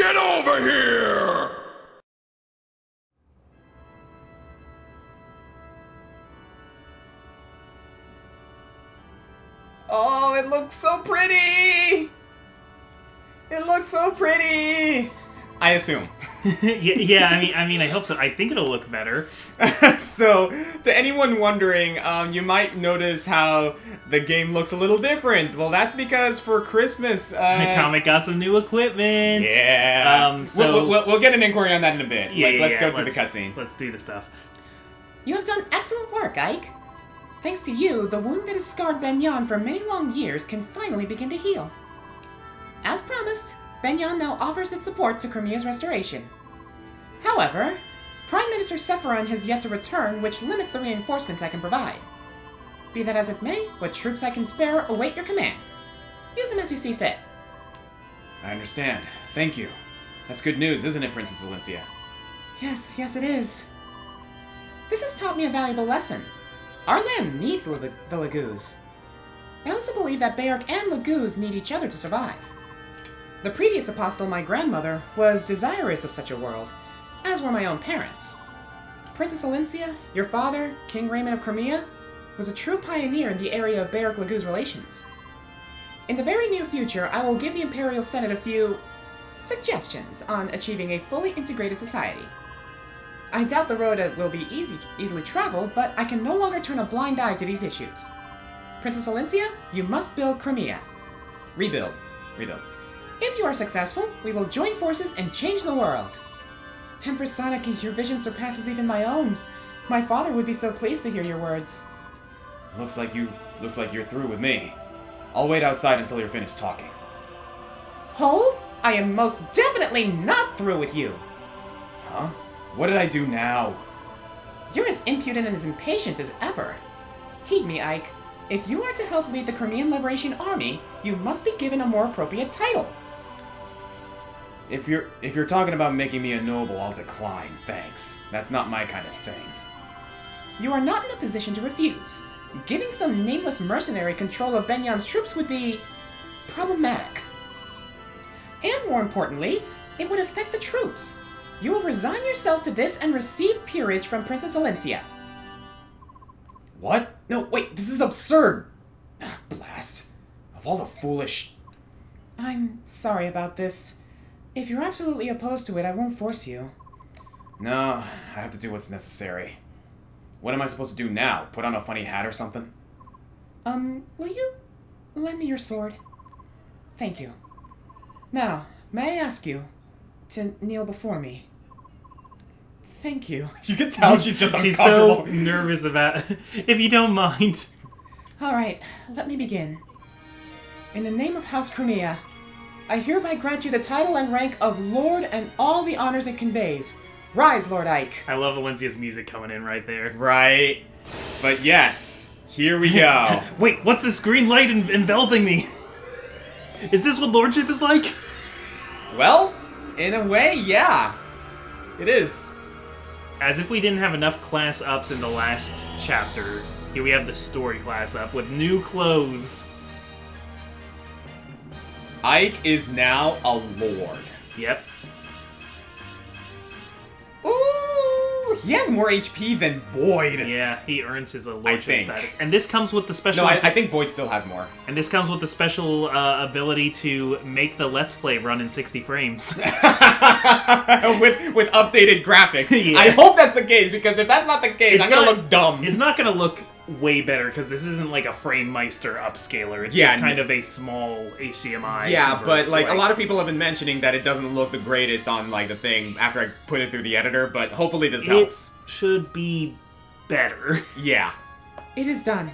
Get over here! Oh, it looks so pretty! It looks so pretty! I assume. yeah. I mean, I hope so. I think it'll look better. So, to anyone wondering, you might notice how the game looks a little different. Well, that's because for Christmas, Comic got some new equipment. Yeah. So we'll get an inquiry on that in a bit. Let's go through the cutscene. Let's do the stuff. You have done excellent work, Ike. Thanks to you, the wound that has scarred Benyon for many long years can finally begin to heal. As promised, Benyon now offers its support to Crimea's restoration. However, Prime Minister Sephiron has yet to return, which limits the reinforcements I can provide. Be that as it may, what troops I can spare await your command. Use them as you see fit. I understand. Thank you. That's good news, isn't it, Princess Valencia? Yes, it is. This has taught me a valuable lesson. Our land needs the Laguz. I also believe that Bayark and Laguz need each other to survive. The previous apostle, my grandmother, was desirous of such a world, as were my own parents. Princess Valencia, your father, King Raymond of Crimea, was a true pioneer in the area of Bayark-Laguz relations. In the very near future, I will give the Imperial Senate a few suggestions on achieving a fully integrated society. I doubt the road will be easily traveled, but I can no longer turn a blind eye to these issues. Princess Valencia, you must build Crimea. Rebuild. If you are successful, we will join forces and change the world. Empress Sanaki, your vision surpasses even my own. My father would be so pleased to hear your words. Looks like you're through with me. I'll wait outside until you're finished talking. Hold! I am most definitely not through with you! Huh? What did I do now? You're as impudent and as impatient as ever. Heed me, Ike. If you are to help lead the Crimean Liberation Army, you must be given a more appropriate title. If you're talking about making me a noble, I'll decline, thanks. That's not my kind of thing. You are not in a position to refuse. Giving some nameless mercenary control of Benyon's troops would be problematic. And more importantly, it would affect the troops. You will resign yourself to this and receive peerage from Princess Valencia. What? No, wait, this is absurd! Blast. Of all the foolish... I'm sorry about this. If you're absolutely opposed to it, I won't force you. No, I have to do what's necessary. What am I supposed to do now? Put on a funny hat or something? Will you lend me your sword? Thank you. Now, may I ask you to kneel before me? Thank you. You can tell she's just She's uncomfortable. so nervous about if you don't mind. Alright, let me begin. In the name of House Crimea, I hereby grant you the title and rank of Lord and all the honors it conveys. Rise, Lord Ike. I love Valencia's music coming in right there. Right. But yes, here we go. Wait, what's this green light enveloping me? Is this what lordship is like? Well, in a way, yeah. It is. As if we didn't have enough class ups in the last chapter, here we have the story class up with new clothes. Ike is now a lord. Yep. Ooh, he has more HP than Boyd. Yeah, he earns his lordship think. status. And this comes with the special... No, I think Boyd still has more. And this comes with the special ability to make the Let's Play run in 60 frames. with updated graphics. Yeah. I hope that's the case, because if that's not the case, I'm gonna look dumb. It's not gonna look way better, because this isn't like a FrameMeister upscaler. It's Yeah, just kind of a small HDMI. Yeah, but like a lot of people have been mentioning that it doesn't look the greatest on like the thing after I put it through the editor, but hopefully this helps. It should be better. Yeah. It is done.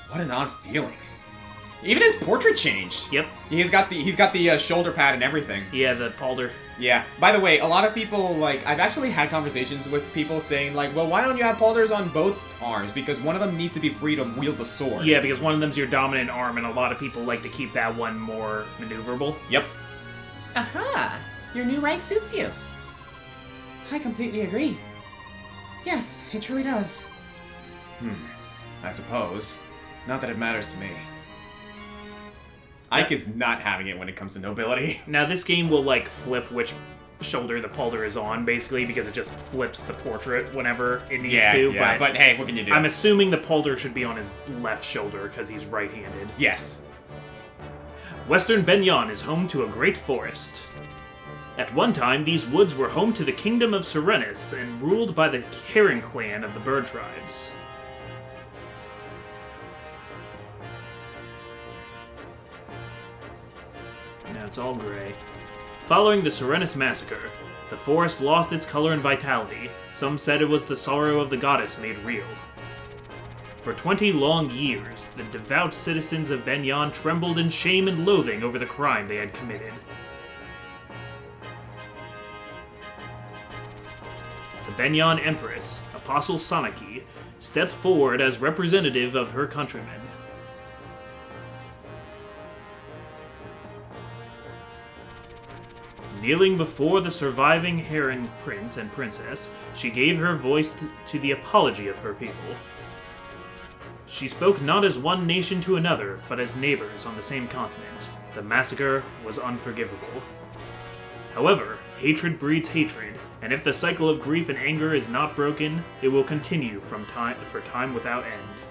What an odd feeling. Even his portrait changed. Yep. He's got the shoulder pad and everything. Yeah, the palder. Yeah. By the way, a lot of people, like, I've actually had conversations with people saying, like, well, why don't you have paulders on both arms? Because one of them needs to be free to wield the sword. Yeah, because one of them's your dominant arm, and a lot of people like to keep that one more maneuverable. Yep. Aha! Your new rank suits you. I completely agree. Yes, it truly does. I suppose. Not that it matters to me. Ike is not having it when it comes to nobility. Now, this game will, like, flip which shoulder the Palder is on, basically, because it just flips the portrait whenever it needs to. Yeah, but hey, what can you do? I'm assuming the Palder should be on his left shoulder, because he's right-handed. Yes. Western Benyon is home to a great forest. At one time, these woods were home to the kingdom of Serenus and ruled by the Heron clan of the bird tribes. Now it's all gray. Following the Serenus massacre, the forest lost its color and vitality. Some said it was the sorrow of the goddess made real. For 20 long years, the devout citizens of Benyon trembled in shame and loathing over the crime they had committed. The Benyon Empress, Apostle Sonaki, stepped forward as representative of her countrymen. Kneeling before the surviving Heron prince and princess, she gave her voice to the apology of her people. She spoke not as one nation to another, but as neighbors on the same continent. The massacre was unforgivable. However, hatred breeds hatred, and if the cycle of grief and anger is not broken, it will continue for time without end.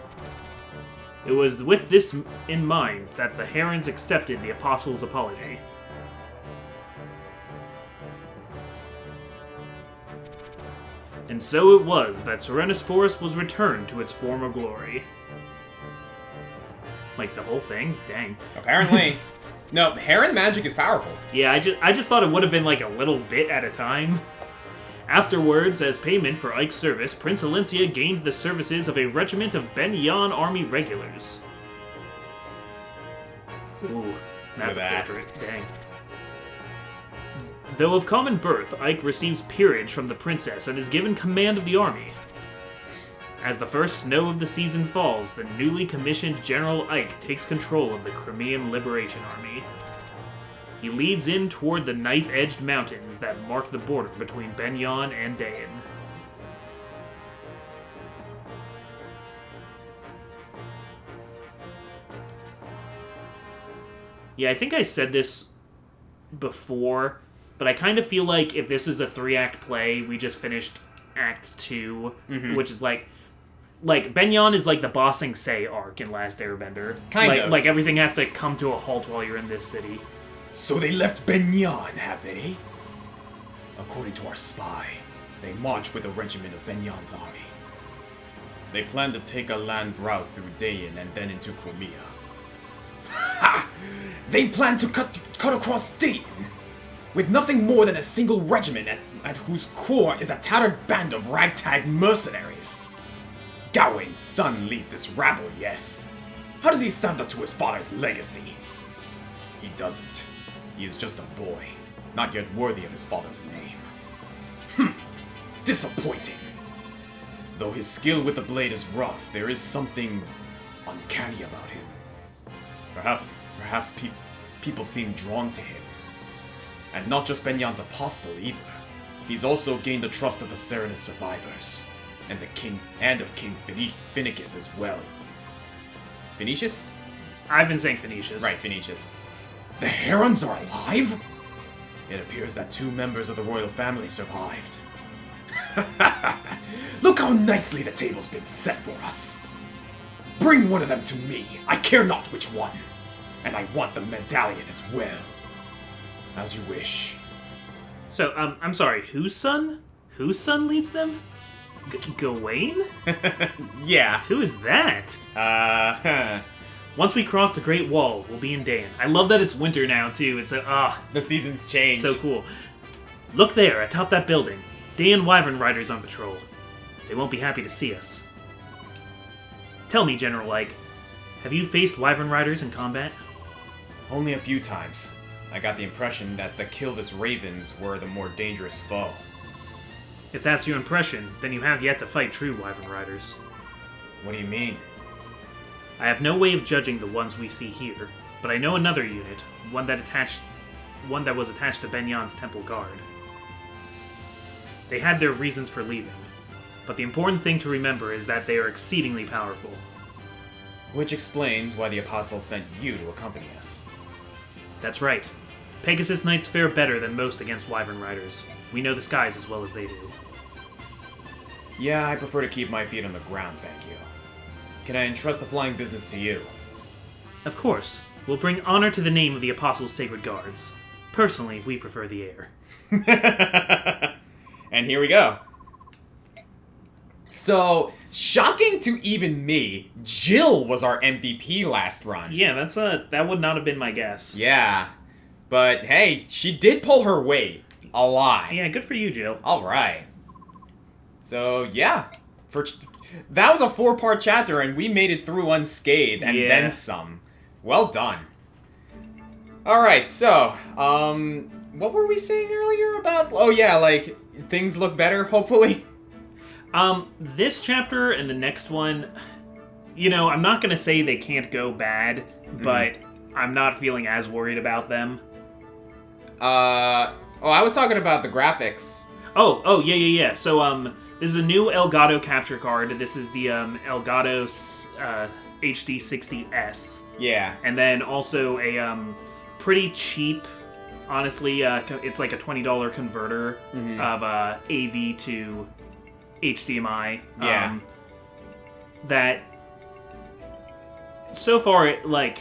It was with this in mind that the Herons accepted the Apostle's apology. And so it was that Serenus Forest was returned to its former glory. Like, the whole thing? Dang. Apparently. No, Heron magic is powerful. Yeah, I just thought it would have been like a little bit at a time. Afterwards, as payment for Ike's service, Prince Alencia gained the services of a regiment of Benyon Army regulars. Ooh, that's a portrait. Dang. Though of common birth, Ike receives peerage from the princess and is given command of the army. As the first snow of the season falls, the newly commissioned General Ike takes control of the Crimean Liberation Army. He leads in toward the knife-edged mountains that mark the border between Benyon and Dayan. Yeah, I think I said this before, but I kind of feel like if this is a 3-act play, we just finished Act 2, which is like Benyon is like the Ba Sing Se arc in Last Airbender. Kind of. Like everything has to come to a halt while you're in this city. So they left Benyon, have they? According to our spy, they marched with a regiment of Benyon's army. They plan to take a land route through Dayan and then into Crimea. Ha! They plan to cut across Dayton, with nothing more than a single regiment at whose core is a tattered band of ragtag mercenaries. Gawain's son leads this rabble, yes. How does he stand up to his father's legacy? He doesn't. He is just a boy, not yet worthy of his father's name. Disappointing. Though his skill with the blade is rough, there is something uncanny about him. Perhaps people seem drawn to him. And not just Benyon's apostle either. He's also gained the trust of the Serenus survivors, and of King Phoenicus as well. Phoenicius? I've been saying Phoenicius. Right, Phoenicius. The Herons are alive? It appears that 2 members of the royal family survived. Look how nicely the table's been set for us. Bring one of them to me. I care not which one. And I want the medallion as well. As you wish. So, I'm sorry, whose son? Whose son leads them? Gawain? Yeah. Who is that? Once we cross the Great Wall, we'll be in Dayan. I love that it's winter now, too. It's the seasons change. So cool. Look there, atop that building. Dayan Wyvern Riders on patrol. They won't be happy to see us. Tell me, General Ike, have you faced Wyvern Riders in combat? Only a few times. I got the impression that the Kilvis Ravens were the more dangerous foe. If that's your impression, then you have yet to fight true Wyvern Riders. What do you mean? I have no way of judging the ones we see here, but I know another unit, one that was attached to Benyon's Temple Guard. They had their reasons for leaving, but the important thing to remember is that they are exceedingly powerful. Which explains why the Apostle sent you to accompany us. That's right. Pegasus Knights fare better than most against Wyvern Riders. We know the skies as well as they do. Yeah, I prefer to keep my feet on the ground, thank you. Can I entrust the flying business to you? Of course, we'll bring honor to the name of the Apostles' Sacred Guards. Personally, we prefer the air. And here we go. So, shocking to even me, Jill was our MVP last run. Yeah, that would not have been my guess. Yeah. But hey, she did pull her weight. A lot. Yeah, good for you, Jill. Alright. So, yeah. That was a 4-part chapter, and we made it through unscathed, and then some. Well done. Alright, so, what were we saying earlier about... Oh yeah, like, things look better, hopefully? This chapter and the next one, you know, I'm not gonna say they can't go bad, but I'm not feeling as worried about them. I was talking about the graphics. Oh, yeah. So, this is a new Elgato capture card. This is the, Elgato, HD60S. Yeah. And then also a, pretty cheap, honestly, it's like a $20 converter of, AV to HDMI. Yeah. That, so far, like...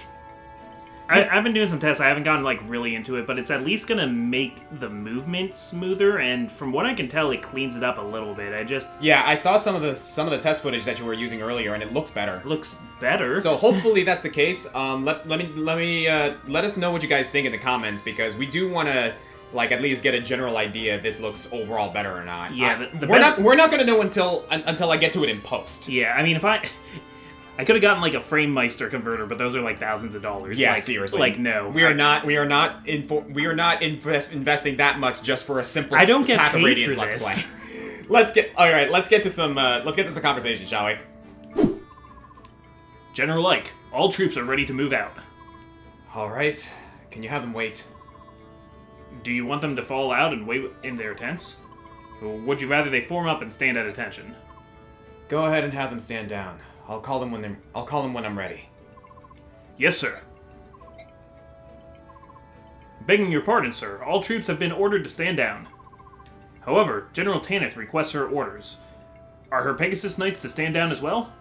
I've been doing some tests. I haven't gotten, like, really into it, but it's at least gonna make the movement smoother, and from what I can tell, it cleans it up a little bit. Yeah, I saw some of the test footage that you were using earlier, and it looks better. Looks better. So hopefully that's the case. Let us know what you guys think in the comments, because we do want to, like, at least get a general idea if this looks overall better or not. Yeah, we're not gonna know until I get to it in post. Yeah, I mean, if I could have gotten, like, a FrameMeister converter, but those are, like, thousands of dollars. Yeah, like, seriously. Like, no. We are not investing that much just for a simple I don't get Path of paid Radiance for Let's this. Play. Let's get to some conversation, shall we? General Ike, all troops are ready to move out. Alright. Can you have them wait? Do you want them to fall out and wait in their tents? Or would you rather they form up and stand at attention? Go ahead and have them stand down. I'll call them when I'm ready. Yes, sir. Begging your pardon, sir, all troops have been ordered to stand down. However, General Tanith requests her orders. Are her Pegasus Knights to stand down as well?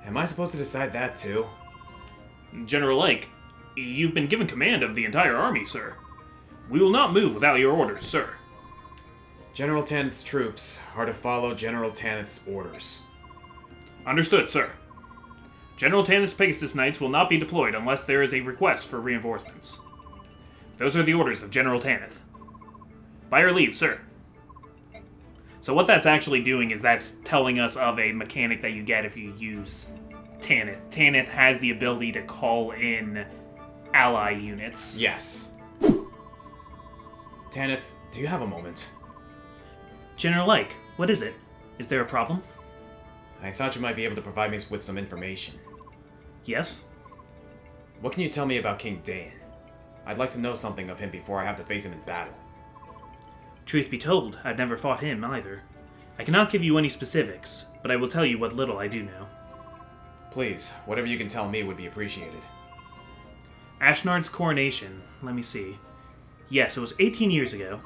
Am I supposed to decide that too? General Ike, you've been given command of the entire army, sir. We will not move without your orders, sir. General Tanith's troops are to follow General Tanith's orders. Understood, sir. General Tanith's Pegasus Knights will not be deployed unless there is a request for reinforcements. Those are the orders of General Tanith. By your leave, sir. So what that's actually doing is that's telling us of a mechanic that you get if you use Tanith. Tanith has the ability to call in ally units. Yes. Tanith, do you have a moment? General Ike, what is it? Is there a problem? I thought you might be able to provide me with some information. Yes? What can you tell me about King Dain? I'd like to know something of him before I have to face him in battle. Truth be told, I've never fought him either. I cannot give you any specifics, but I will tell you what little I do know. Please, whatever you can tell me would be appreciated. Ashnard's coronation, let me see. Yes, it was 18 years ago.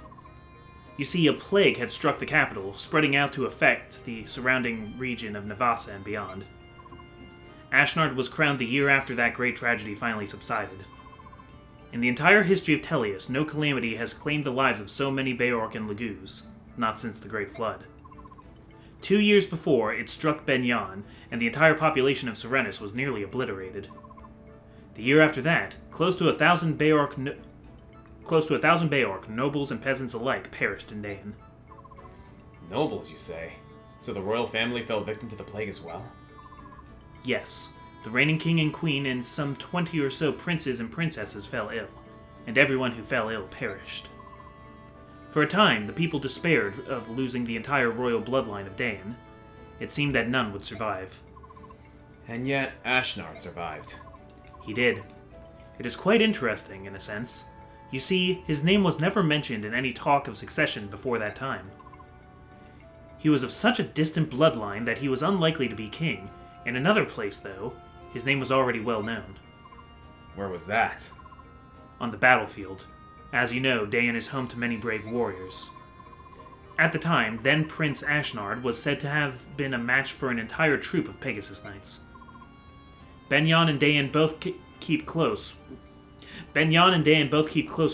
You see, a plague had struck the capital, spreading out to affect the surrounding region of Navasa and beyond. Ashnard was crowned the year after that great tragedy finally subsided. In the entire history of Tellius, no calamity has claimed the lives of so many Beorc and Laguz, not since the Great Flood. 2 years before, it struck Benyan, and the entire population of Serenus was nearly obliterated. The year after that, close to 1,000 Beorc, nobles and peasants alike, perished in Dain. Nobles, you say? So the royal family fell victim to the plague as well? Yes, the reigning king and queen and some 20 or so princes and princesses fell ill, and everyone who fell ill perished. For a time, the people despaired of losing the entire royal bloodline of Dain. It seemed that none would survive. And yet, Ashnard survived. He did. It is quite interesting, in a sense. You see, his name was never mentioned in any talk of succession before that time. He was of such a distant bloodline that he was unlikely to be king. In another place, though, his name was already well known. Where was that? on the battlefield. As you know, Dayan is home to many brave warriors. At the time, then Prince Ashnard was said to have been a match for an entire troop of Pegasus Knights. Benyon and Dayan both keep close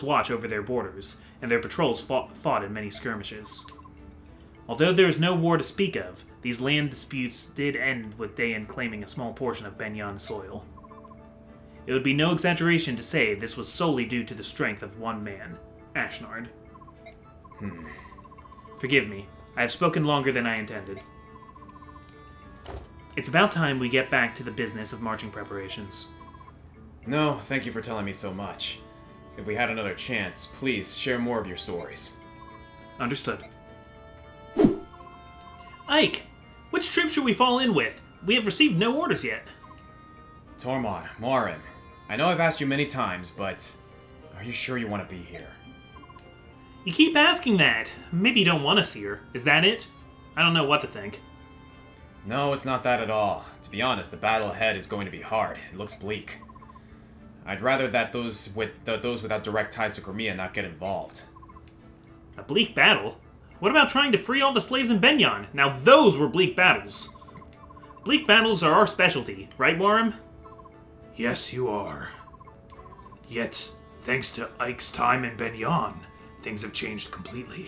watch over their borders, and their patrols fought in many skirmishes. Although there is no war to speak of, these land disputes did end with Dayan claiming a small portion of Benyon's soil. It would be no exaggeration to say this was solely due to the strength of one man, Ashnard. Forgive me, I have spoken longer than I intended. It's about time we get back to the business of marching preparations. No, thank you for telling me so much. If we had another chance, please share more of your stories. Understood. Ike, which troop should we fall in with? We have received no orders yet. Tormod, Morin, I know I've asked you many times, but are you sure you want to be here? You keep asking that. Maybe you don't want us here. Is that it? I don't know what to think. No, it's not that at all. To be honest, the battle ahead is going to be hard. It looks bleak. I'd rather that those without direct ties to Crimea not get involved. A bleak battle? What about trying to free all the slaves in Benyon? Now those were bleak battles. Bleak battles are our specialty, right, Warren? Yes, you are. Yet, thanks to Ike's time in Benyon, things have changed completely.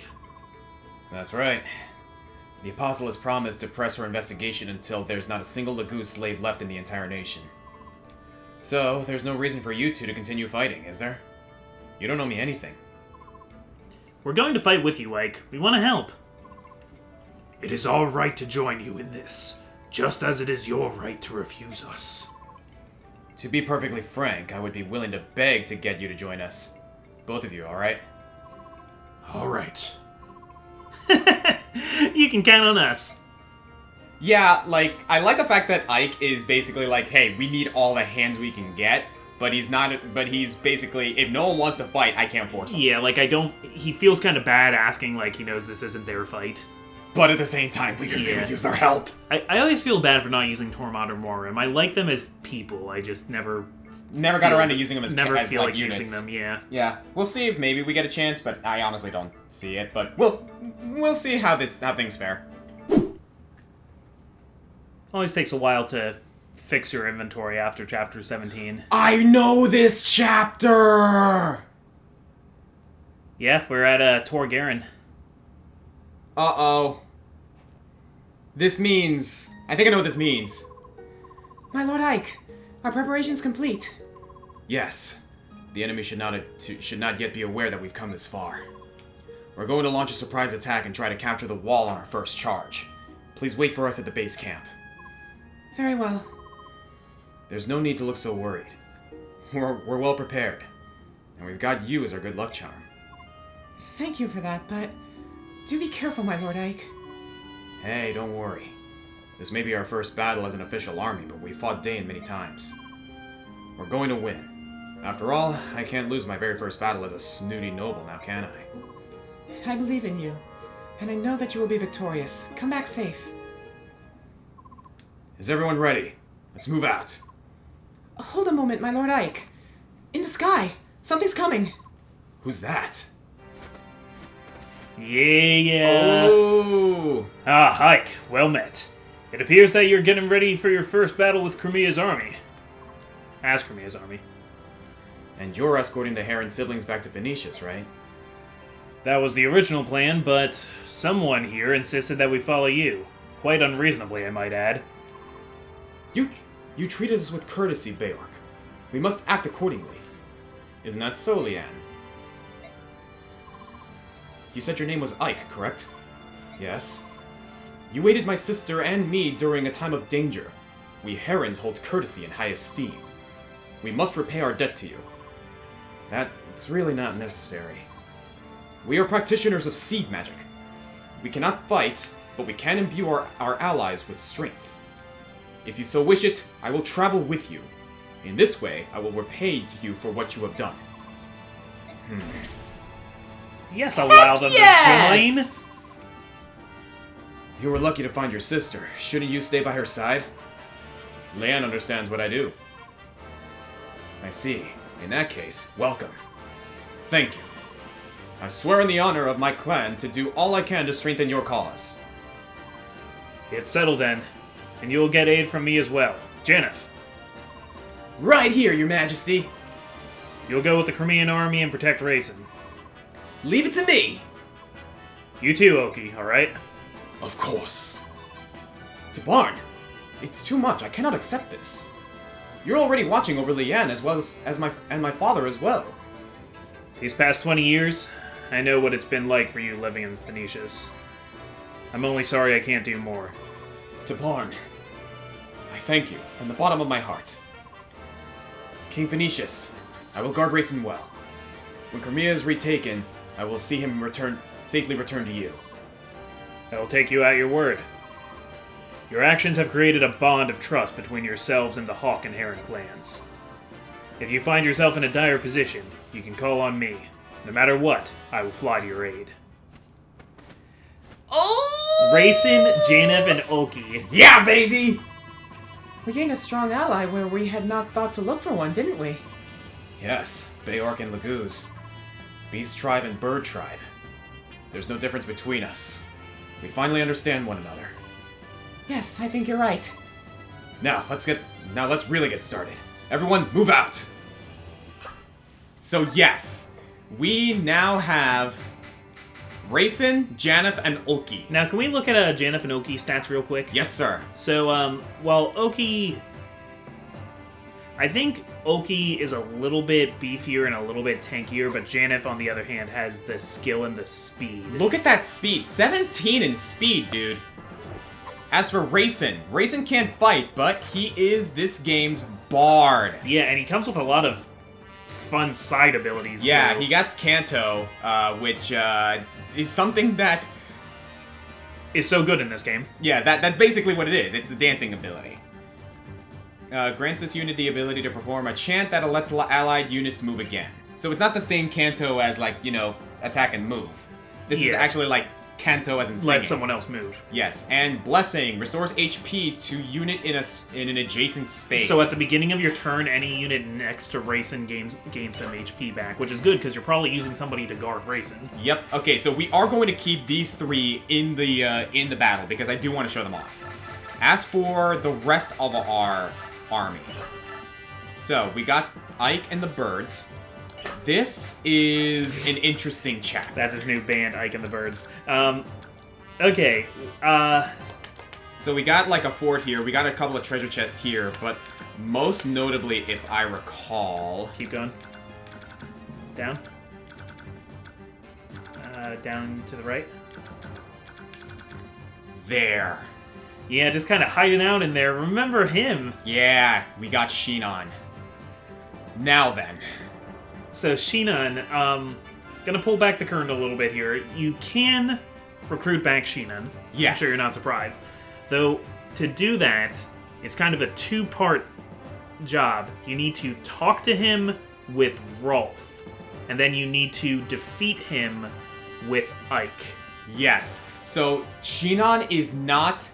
That's right. The Apostle has promised to press her investigation until there's not a single Laguz slave left in the entire nation. So, there's no reason for you two to continue fighting, is there? You don't owe me anything. We're going to fight with you, Ike. We want to help. It is our right to join you in this, just as it is your right to refuse us. To be perfectly frank, I would be willing to beg to get you to join us. Both of you, alright? Alright. You can count on us. Yeah, I like the fact that Ike is basically like, hey, we need all the hands we can get, but he's basically, if no one wants to fight, I can't force him. Yeah, he feels kind of bad asking like he knows this isn't their fight. But at the same time, we could really use their help. I always feel bad for not using Tormod or Morim. I like them as people, I just never got around to using them as feel like units. using them, yeah. Yeah, we'll see if maybe we get a chance, but I honestly don't see it. But we'll see how things fare. Always takes a while to fix your inventory after chapter 17. I know this chapter! Yeah, we're at Tor Garen. Uh-oh. This means... I think I know what this means. My Lord Ike, our preparations complete. Yes. The enemy should not yet be aware that we've come this far. We're going to launch a surprise attack and try to capture the wall on our first charge. Please wait for us at the base camp. Very well. There's no need to look so worried. We're well prepared. And we've got you as our good luck charm. Thank you for that, but do be careful, my Lord Ike. Hey, don't worry. This may be our first battle as an official army, but we fought Dayan many times. We're going to win. After all, I can't lose my very first battle as a snooty noble, now can I? I believe in you, and I know that you will be victorious. Come back safe. Is everyone ready? Let's move out. Hold a moment, my Lord Ike. In the sky, something's coming. Who's that? Yeah. Oh! Ah, Ike, well met. It appears that you're getting ready for your first battle with Crimea's army. As Crimea's army. And you're escorting the Heron siblings back to Phoenicius, right? That was the original plan, but someone here insisted that we follow you. Quite unreasonably, I might add. You treated us with courtesy, Beork. We must act accordingly. Isn't that so, Leanne? You said your name was Ike, correct? Yes. You aided my sister and me during a time of danger. We Herons hold courtesy in high esteem. We must repay our debt to you. That's really not necessary. We are practitioners of seed magic. We cannot fight, but we can imbue our allies with strength. If you so wish it, I will travel with you. In this way, I will repay you for what you have done. Yes, allow them to join. You were lucky to find your sister. Shouldn't you stay by her side? Leanne understands what I do. I see. In that case, welcome. Thank you. I swear in the honor of my clan to do all I can to strengthen your cause. It's settled then, and you'll get aid from me as well. Janeth, Right here, Your Majesty. you'll go with the Crimean army and protect Raisin. Leave it to me. You too, Oki, alright? Of course. Tabarn, it's too much. I cannot accept this. You're already watching over Lian as well as my father as well. These past 20 years, I know what it's been like for you living in Phoenicius. I'm only sorry I can't do more. Tabarn, I thank you from the bottom of my heart. King Phoenicius, I will guard Raisin well. When Crimea is retaken, I will see him safely return to you. I will take you at your word. Your actions have created a bond of trust between yourselves and the Hawk and Heron clans. If you find yourself in a dire position, you can call on me. No matter what, I will fly to your aid. Oh! Raisin, Janeth, and Oki. Yeah, baby! We gained a strong ally where we had not thought to look for one, didn't we? Yes, Bayark and Laguz. Beast Tribe and Bird Tribe. There's no difference between us. We finally understand one another. Yes, I think you're right. Now, let's really get started. Everyone, move out! So yes, we now have Raisin, Janeth, and Oki. Now, can we look at Janeth and Oki stats real quick? Yes, sir. So, while Oki... I think Oki is a little bit beefier and a little bit tankier, but Janeth, on the other hand, has the skill and the speed. Look at that speed. 17 in speed, dude. As for Raisin can't fight, but he is this game's bard. Yeah, and he comes with a lot of fun side abilities, Yeah, too. he got Kanto, which is something that... is so good in this game. Yeah, that's basically what it is. It's the dancing ability. Grants this unit the ability to perform a chant that lets allied units move again. So it's not the same Kanto as, like, you know, attack and move. This is Yeah. actually like Kanto as in singing. Let someone else move. Yes, and Blessing restores HP to unit in an adjacent space. So at the beginning of your turn, any unit next to Raisin gains some HP back, which is good because you're probably using somebody to guard Raisin. Yep. Okay, so we are going to keep these three in the battle because I do want to show them off. As for the rest of our army, so we got Ike and the Birds. This is an interesting chap. That's his new band, Ike and the Birds. Okay. So we got like a fort here. We got a couple of treasure chests here, but most notably, if I recall, Keep going. Down. Down to the right. there. Yeah, just kind of hiding out in there. Remember him. Yeah, we got Shinon. Now then. So Shinon, gonna pull back the curtain a little bit here. You can recruit back Shinon. Yes. I'm sure you're not surprised. Though, to do that, it's kind of a two-part job. You need to talk to him with Rolf, and then you need to defeat him with Ike. Yes. So Shinon is not...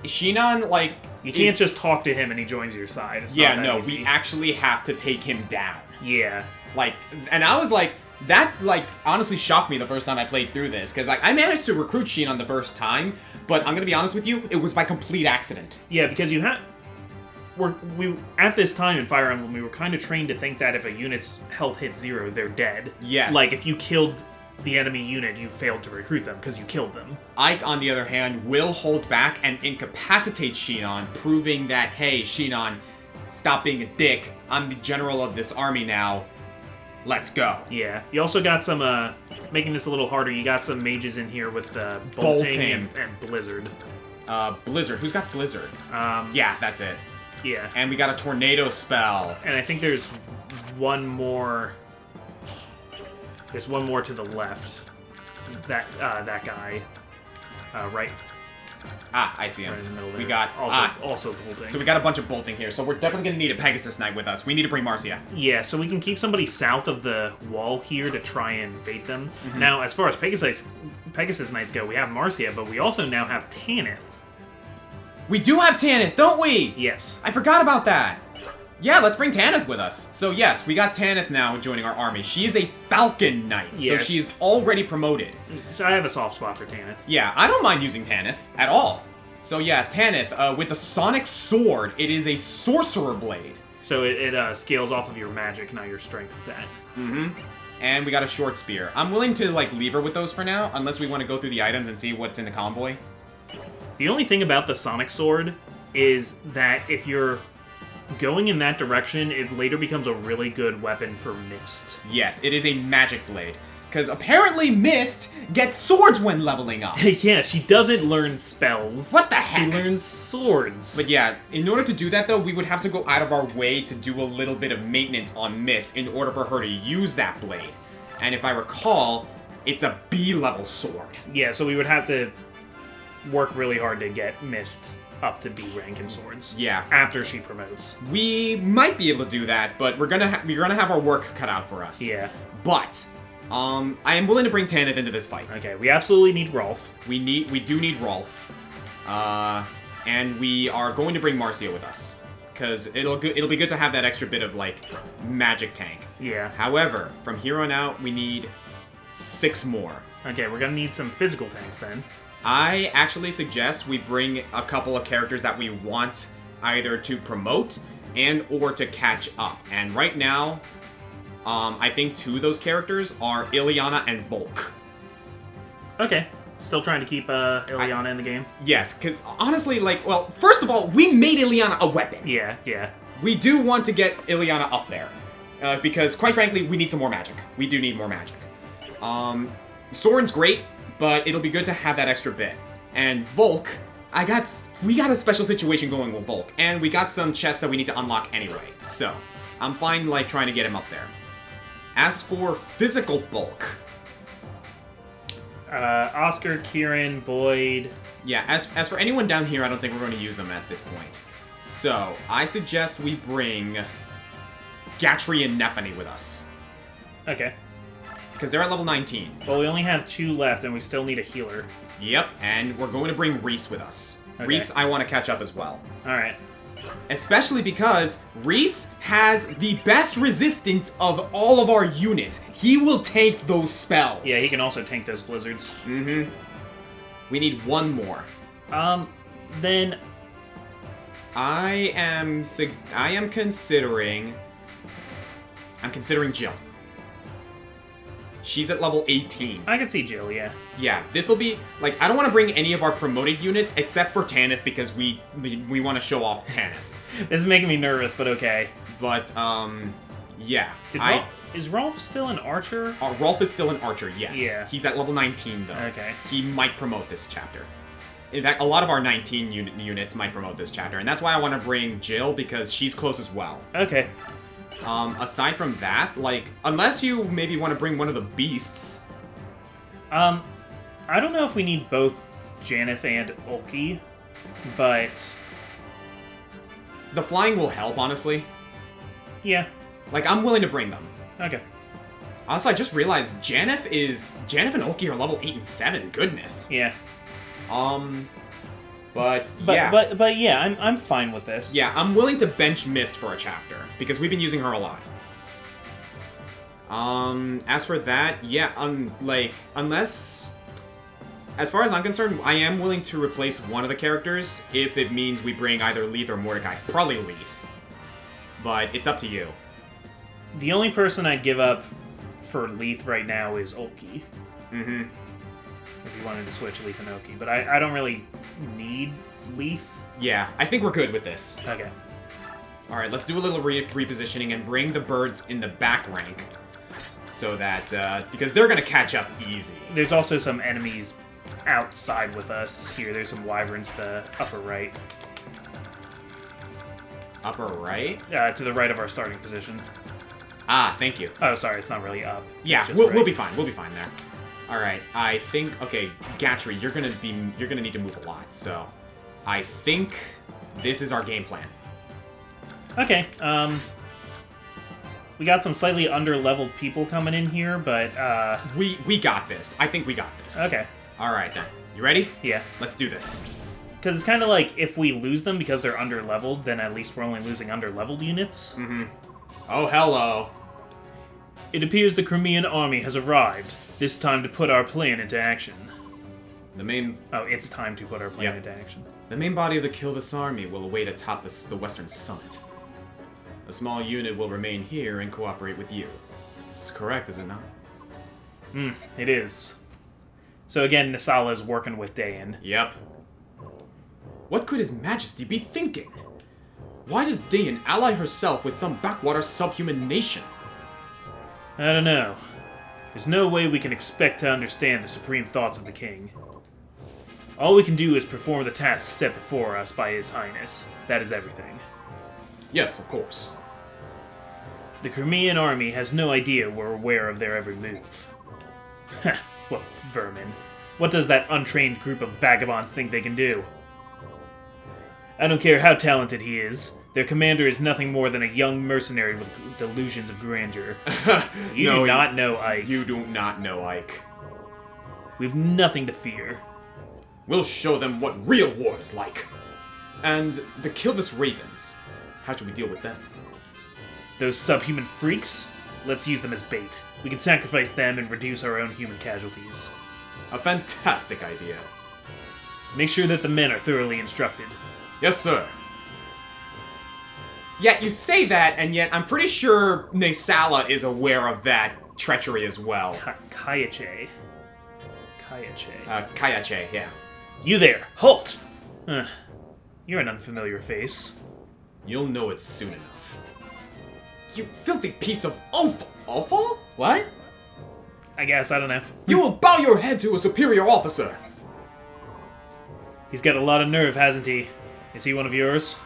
Shinon, like... You can't just talk to him and he joins your side. It's Yeah, not that no, easy. we actually have to take him down. Yeah. Like, and I was like, that, like, honestly shocked me the first time I played through this, because, like, I managed to recruit Shinon the first time, but I'm gonna be honest with you, it was by complete accident. Yeah, because you had... We at this time in Fire Emblem, we were kind of trained to think that if a unit's health hits 0, they're dead. Yes. Like, if you killed the enemy unit, you failed to recruit them because you killed them. Ike, on the other hand, will hold back and incapacitate Shinon, proving that, hey, Shinon, stop being a dick. I'm the general of this army now. Let's go. Yeah. You also got some, making this a little harder, you got some mages in here with Bolting. And Blizzard. Blizzard. Who's got Blizzard? Um, Yeah, that's it. Yeah. And we got a tornado spell. And I think there's one more... There's one more to the left. That guy. Right Ah, I see him. in the middle there. We got... Also bolting. So we got a bunch of bolting here. So we're definitely going to need a Pegasus Knight with us. We need to bring Marcia. Yeah, so we can keep somebody south of the wall here to try and bait them. Mm-hmm. Now, as far as Pegasus Knights go, we have Marcia, but we also now have Tanith. We do have Tanith, don't we? Yes. I forgot about that. Yeah, let's bring Tanith with us. So yes, we got Tanith now joining our army. She is a Falcon Knight, so Yes. she's already promoted. So I have a soft spot for Tanith. Yeah, I don't mind using Tanith at all. So yeah, Tanith, with the Sonic Sword, it is a Sorcerer Blade. So it scales off of your magic, not your strength stat. And we got a Short Spear. I'm willing to, like, leave her with those for now, unless we want to go through the items and see what's in the convoy. The only thing about the Sonic Sword is that if you're going in that direction, it later becomes a really good weapon for Mist. Yes, it is a magic blade. Because apparently Mist gets swords when leveling up. Yeah, she doesn't learn spells. What the She heck? learns swords. But yeah, in order to do that though, we would have to go out of our way to do a little bit of maintenance on Mist in order for her to use that blade. And if I recall, it's a B-level sword. Yeah, so we would have to work really hard to get Mist up to B rank in swords. Yeah. After she promotes. We might be able to do that, but we're gonna have our work cut out for us. Yeah. But I am willing to bring Tanith into this fight. Okay, we absolutely need Rolf. We do need Rolf. And we are going to bring Marcia with us. Because it'll be good to have that extra bit of, like, magic tank. Yeah. However, from here on out, we need 6 more. Okay, we're gonna need some physical tanks then. I actually suggest we bring a couple of characters that we want either to promote and or to catch up. And right now, I think 2 of those characters are Ileana and Volk. Okay. Still trying to keep Ileana in the game? Yes, because honestly, like, well, first of all, we made Ileana a weapon. Yeah, yeah. We do want to get Ileana up there. Because, quite frankly, we need some more magic. We do need more magic. Soren's great, but it'll be good to have that extra bit. And Volk, we got a special situation going with Volk, and we got some chests that we need to unlock anyway. So, I'm fine, like, trying to get him up there. As for physical bulk, Oscar, Kieran, Boyd. yeah, as for anyone down here, I don't think we're going to use them at this point. So, I suggest we bring Gatry and Nephany with us. Okay. Because they're at level 19. Well, we only have 2 left, and we still need a healer. Yep, and we're going to bring Reese with us. Okay. Reese, I want to catch up as well. Alright. Especially because Reese has the best resistance of all of our units. He will tank those spells. Yeah, he can also tank those blizzards. Mm-hmm. We need 1 more. Then... I am considering Jill. She's at level 18. I can see Jill, yeah. Yeah, this will be, like, I don't want to bring any of our promoted units except for Tanith because we want to show off Tanith. This is making me nervous, but okay. But, yeah. Is Rolf still an archer? Rolf is still an archer, yes. Yeah. He's at level 19, though. Okay. He might promote this chapter. In fact, a lot of our 19 units might promote this chapter, and that's why I want to bring Jill, because she's close as well. Okay. Aside from that, like, unless you maybe want to bring one of the beasts. I don't know if we need both Janeth and Ulki, but... The flying will help, honestly. Yeah. Like, I'm willing to bring them. Okay. Also, I just realized Janeth and Ulki are level 8 and 7. Goodness. Yeah. But yeah, I'm fine with this. yeah, I'm willing to bench Mist for a chapter because we've been using her a lot. As for that, yeah, unless, as far as I'm concerned, I am willing to replace one of the characters if it means we bring either Leith or Mordecai. Probably Leith, but it's up to you. The only person I'd give up for Leith right now is Ulki. Mm-hmm. If you wanted to switch Leith and Ulki, but I don't really need Leith. Yeah, I think we're good with this. Okay. All right, let's do a little repositioning and bring the birds in the back rank, so that because they're gonna catch up easy. There's also some enemies outside with us here. There's some wyverns to the upper right. Upper right? To the right of our starting position. Ah, thank you. Oh, sorry, it's not really up. Yeah, It's just we'll right. be fine. We'll be fine there. All right, I think. Okay, Gatry, you're gonna need to move a lot. So, I think this is our game plan. Okay. We got some slightly under-leveled people coming in here, but We got this. I think we got this. okay. All right then. You ready? Yeah. Let's do this. Because it's kind of like, if we lose them because they're under-leveled, then at least we're only losing under-leveled units. Oh, hello. It appears the Crimean army has arrived. This time to put our plan into action. Oh, it's time to put our plan into action. The main body of the Kilvis army will await atop the western summit. A small unit will remain here and cooperate with you. This is correct, is it not? It is. So again, Nisala is working with Dayan. Yep. What could His Majesty be thinking? Why does Dayan ally herself with some backwater subhuman nation? I don't know. There's no way we can expect to understand the supreme thoughts of the king. All we can do is perform the tasks set before us by His Highness. That is everything. Yes, of course. The Crimean army has no idea we're aware of their every move. What vermin. What does that untrained group of vagabonds think they can do? I don't care how talented he is. Their commander is nothing more than a young mercenary with delusions of grandeur. You do not know Ike. You do not know Ike. We've nothing to fear. We'll show them what real war is like. And the Kilvis Ravens. How should we deal with them? Those subhuman freaks? Let's use them as bait. We can sacrifice them and reduce our own human casualties. A fantastic idea. Make sure that the men are thoroughly instructed. Yes, sir. Yet you say that, and yet I'm pretty sure Nisala is aware of that treachery as well. Kayache. Kayache, yeah. You there! Halt! You're an unfamiliar face. You'll know it soon enough. You filthy piece of offal! Offal? What? I guess, I don't know. You will bow your head to a superior officer! He's got a lot of nerve, hasn't he? Is he one of yours?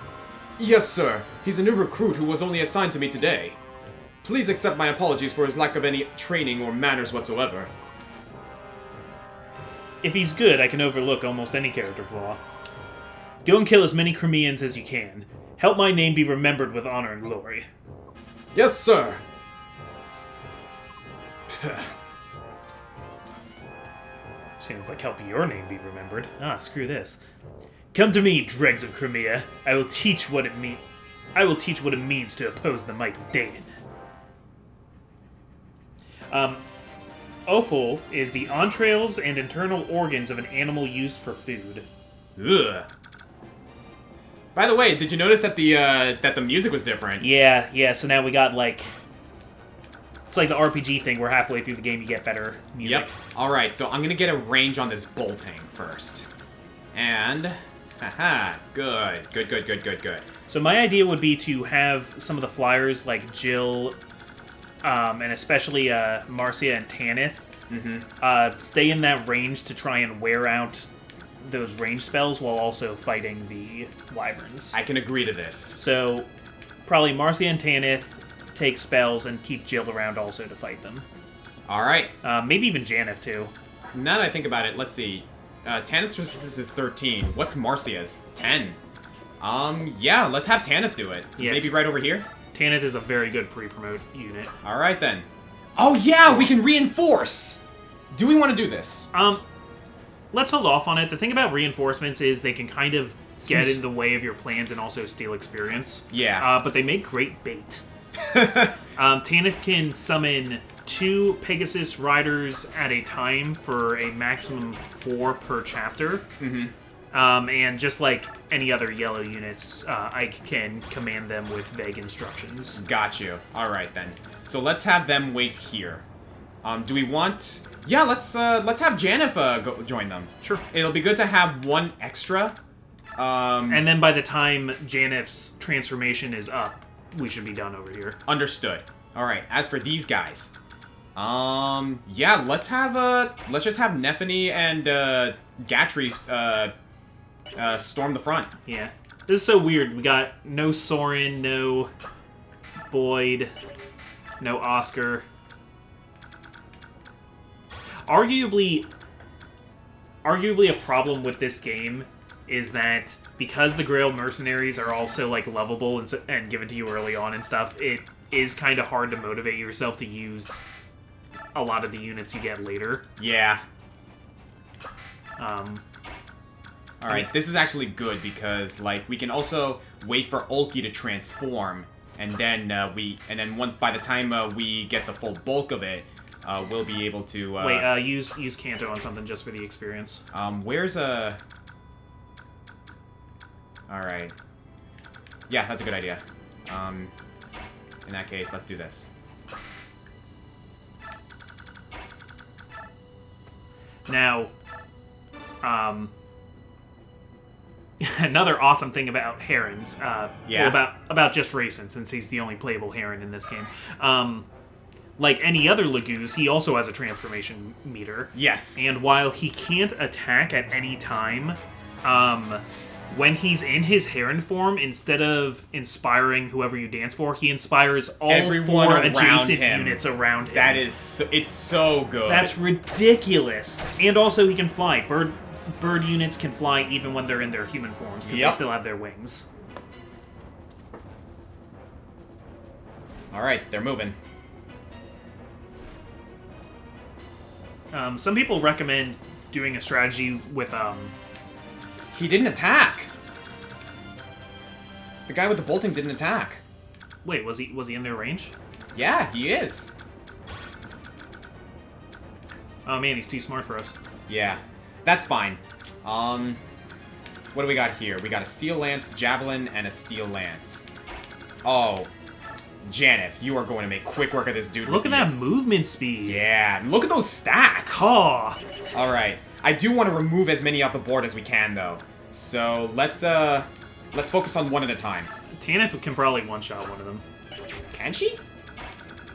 Yes, sir. He's a new recruit who was only assigned to me today. Please accept my apologies for his lack of any training or manners whatsoever. If he's good, I can overlook almost any character flaw. Go and kill as many Crimeans as you can. Help my name be remembered with honor and glory. Yes, sir. Sounds like help your name be remembered. Screw this. Come to me, dregs of Crimea. I will teach what it means to oppose the might of Dayan. Offal is the entrails and internal organs of an animal used for food. Ugh. By the way, did you notice that the music was different? Yeah, so now we got, like... It's like the RPG thing where halfway through the game you get better music. Yep. Alright, so I'm gonna get a range on this bolting first. And... Haha, good. So my idea would be to have some of the flyers, like Jill, and especially Marcia and Tanith, stay in that range to try and wear out those range spells while also fighting the wyverns. I can agree to this. So probably Marcia and Tanith take spells and keep Jill around also to fight them. Alright. Maybe even Janeth too. Now that I think about it, let's see. Tanith's resistance is 13. What's Marcia's? 10. Yeah, let's have Tanith do it. Yeah. Maybe right over here? Tanith is a very good pre-promote unit. Alright then. Oh yeah, we can reinforce! Do we want to do this? Let's hold off on it. The thing about reinforcements is they can kind of get in the way of your plans and also steal experience. Yeah. But they make great bait. Tanith can summon 2 Pegasus riders at a time for a maximum 4 per chapter. And just like any other yellow units, Ike can command them with vague instructions. Got you. Alright then. So let's have them wait here. Do we want... Yeah, let's have Janeth join them. Sure. It'll be good to have one extra. And then by the time Janeth's transformation is up, we should be done over here. Understood. Alright, as for these guys... yeah, let's just have Nephany and, Gatry, storm the front. Yeah. This is so weird. We got no Soren, no Boyd, no Oscar. Arguably a problem with this game is that because the Grail mercenaries are also, like, lovable and given to you early on and stuff, it is kind of hard to motivate yourself to use a lot of the units you get later. Yeah. Alright, this is actually good because, like, we can also wait for Ulki to transform, and then by the time we get the full bulk of it, we'll be able to, Wait, use Kanto on something just for the experience. Where's a... Alright. Yeah, that's a good idea. In that case, let's do this. Now, another awesome thing about Herons, Yeah. well, about just Racing, since he's the only playable Heron in this game. Like any other Lagoose, he also has a transformation meter. Yes. And while he can't attack at any time, when he's in his Heron form, instead of inspiring whoever you dance for, he inspires all Everyone 4 around adjacent him. units around him. That is... it's so good. That's ridiculous. And also he can fly. Bird units can fly even when they're in their human forms, because they still have their wings. Alright, they're moving. Some people recommend doing a strategy with, He didn't attack! The guy with the bolting didn't attack. Wait, was he in their range? Yeah, he is. Oh man, he's too smart for us. Yeah, that's fine. What do we got here? We got a Steel Lance, Javelin, and a Steel Lance. Oh, Janeth, you are going to make quick work of this dude. Look at that movement speed. Yeah, look at those stats. Caw. All right, I do want to remove as many off the board as we can, though. So let's focus on one at a time. Tanith can probably one-shot one of them. Can she?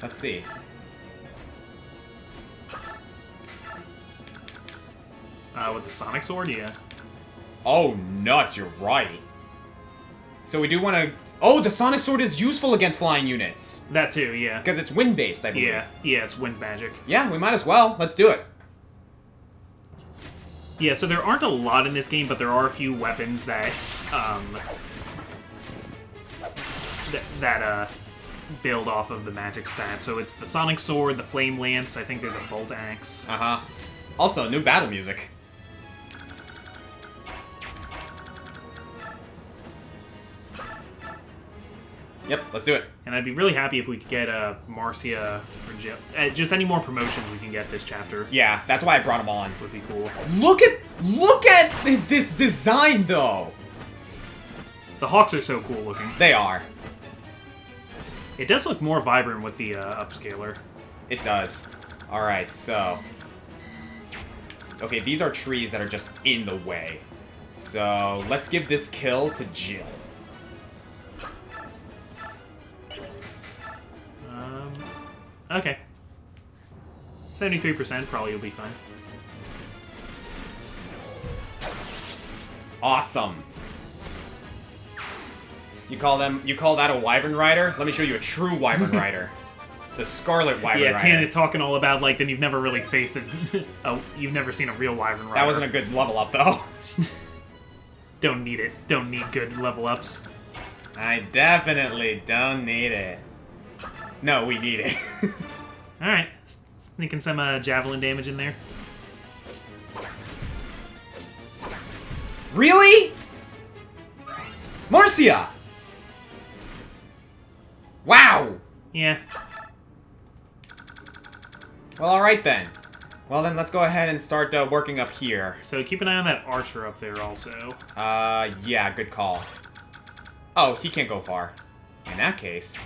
Let's see. With the Sonic Sword, yeah. Oh, nuts, you're right. So we do want to... Oh, the Sonic Sword is useful against flying units. That too, yeah. Because it's wind-based, I believe. Yeah, it's wind magic. Yeah, we might as well. Let's do it. Yeah, so there aren't a lot in this game, but there are a few weapons that, build off of the magic stat. So it's the Sonic Sword, the Flame Lance, I think there's a Bolt Axe. Uh-huh. Also, new battle music. Yep, let's do it. And I'd be really happy if we could get Marcia or Jill. Just any more promotions we can get this chapter Yeah, that's why I brought him on. would be cool. Look at this design, though. The Hawks are so cool looking. They are. It does look more vibrant with the upscaler. It does. Alright, so... Okay, these are trees that are just in the way. So, let's give this kill to Jill. Okay. 73% probably will be fine. Awesome. You call that a Wyvern Rider? Let me show you a true Wyvern Rider. The Scarlet Wyvern Yeah, Rider. Tana talking all about, like, then you've never really faced it. Oh, you've never seen a real Wyvern Rider. That wasn't a good level up, though. Don't need it. Don't need good level ups. I definitely don't need it. No, we need it. Alright. Sneaking some javelin damage in there. Really? Marcia! Wow! Yeah. Well, alright then. Well then, let's go ahead and start working up here. So keep an eye on that archer up there also. Yeah, good call. Oh, he can't go far. In that case...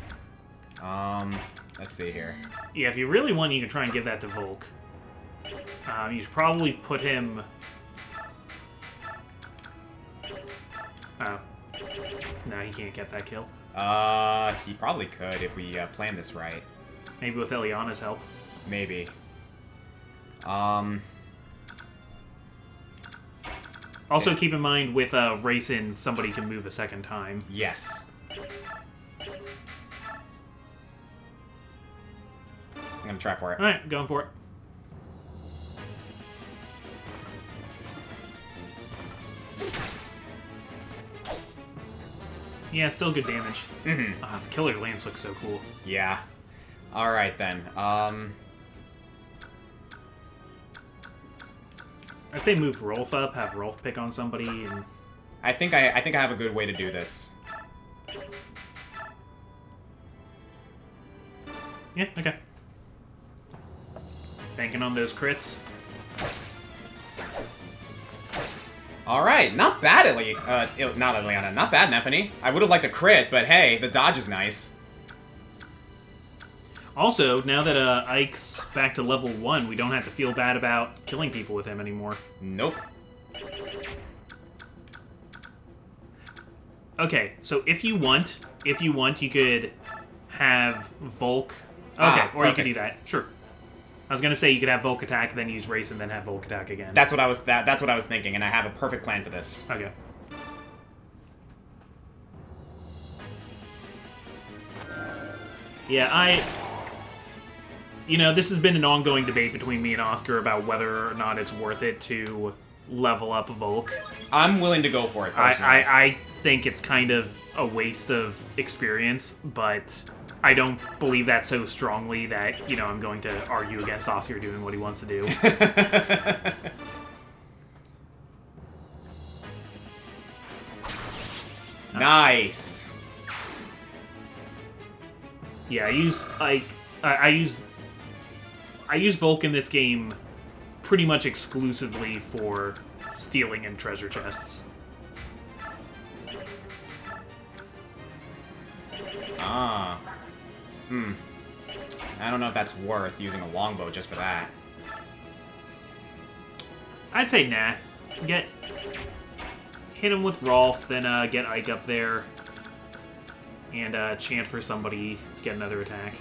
let's see here. Yeah, if you really want, you can try and give that to Volk. You should probably put him... Oh. No, he can't get that kill. He probably could if we plan this right. Maybe with Eliana's help. Maybe. Also, keep in mind, with Racing, somebody can move a second time. Yes. I'm gonna try for it. Alright, going for it. Yeah, still good damage. Mm-hmm. The Killer Lance looks so cool. Yeah. Alright then. I'd say move Rolf up, have Rolf pick on somebody, and... I think I have a good way to do this. Yeah, okay. Banking on those crits. Alright, not bad, not Ileana. Not bad, Nephany. I would have liked a crit, but hey, the dodge is nice. Also, now that Ike's back to level 1, we don't have to feel bad about killing people with him anymore. Nope. Okay, so if you want, you could have Volk. Okay, or you could do that. Sure. I was gonna say you could have Volk attack, then use Race, and then have Volk attack again. That's what I was thinking, and I have a perfect plan for this. Okay. Yeah, this has been an ongoing debate between me and Oscar about whether or not it's worth it to level up Volk. I'm willing to go for it, personally. I think it's kind of a waste of experience, but I don't believe that so strongly that, I'm going to argue against Oscar doing what he wants to do. Nice. Yeah, I use Volk in this game pretty much exclusively for stealing and treasure chests. Ah. I don't know if that's worth using a longbow just for that. I'd say nah. Hit him with Rolf, then get Ike up there, and chant for somebody to get another attack.